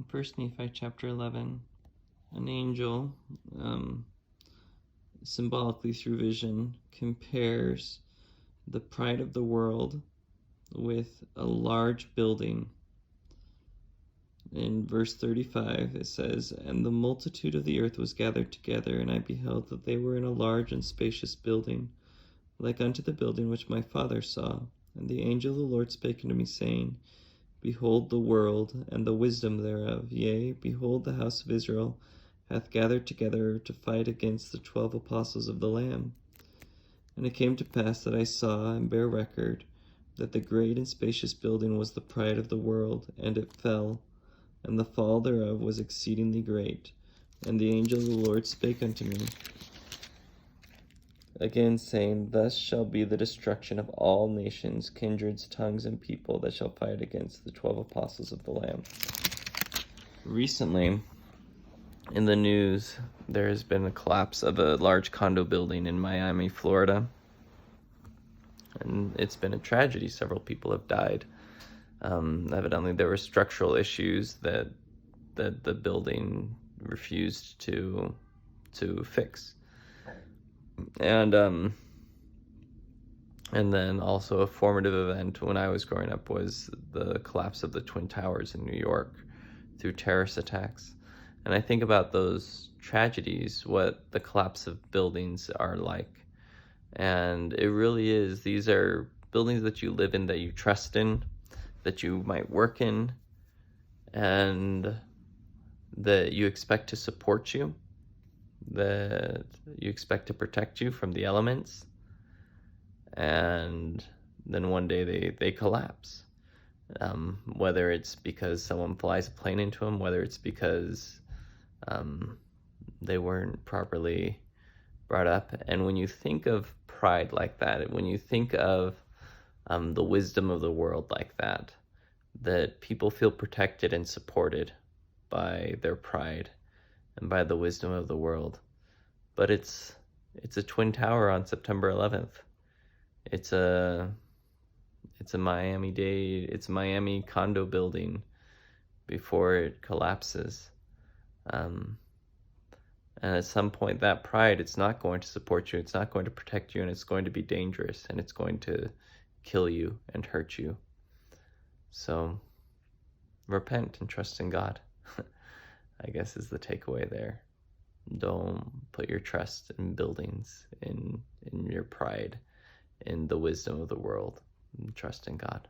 First Nephi chapter 11, an angel, symbolically through vision, compares the pride of the world with a large building. In verse 35 it says, "And the multitude of the earth was gathered together, and I beheld that they were in a large and spacious building, like unto the building which my father saw. And the angel of the Lord spake unto me, saying, Behold the world, and the wisdom thereof, yea, behold the house of Israel hath gathered together to fight against the 12 apostles of the Lamb. And it came to pass that I saw and bear record that the great and spacious building was the pride of the world, and it fell, and the fall thereof was exceedingly great. And the angel of the Lord spake unto me again, saying, Thus shall be the destruction of all nations, kindreds, tongues, and people that shall fight against the 12 apostles of the Lamb." Recently, in the news, there has been a collapse of a large condo building in Miami, Florida. And it's been a tragedy. Several people have died. Evidently, there were structural issues that the building refused to fix. And then also a formative event when I was growing up was the collapse of the Twin Towers in New York through terrorist attacks. And I think about those tragedies, what the collapse of buildings are like. And it really is, these are buildings that you live in, that you trust in, that you might work in, and that you expect to support you, that you expect to protect you from the elements, and then one day they collapse. Whether it's because someone flies a plane into them, whether it's because they weren't properly brought up. And when you think of pride like that, when you think of the wisdom of the world like that, that people feel protected and supported by their pride and by the wisdom of the world. But it's a twin tower on September 11th. It's a Miami condo building before it collapses. And at some point, that pride, it's not going to support you, it's not going to protect you, and it's going to be dangerous, and it's going to kill you and hurt you. So repent and trust in God, I guess, is the takeaway there. Don't put your trust in buildings, in your pride, in the wisdom of the world. Trust in God.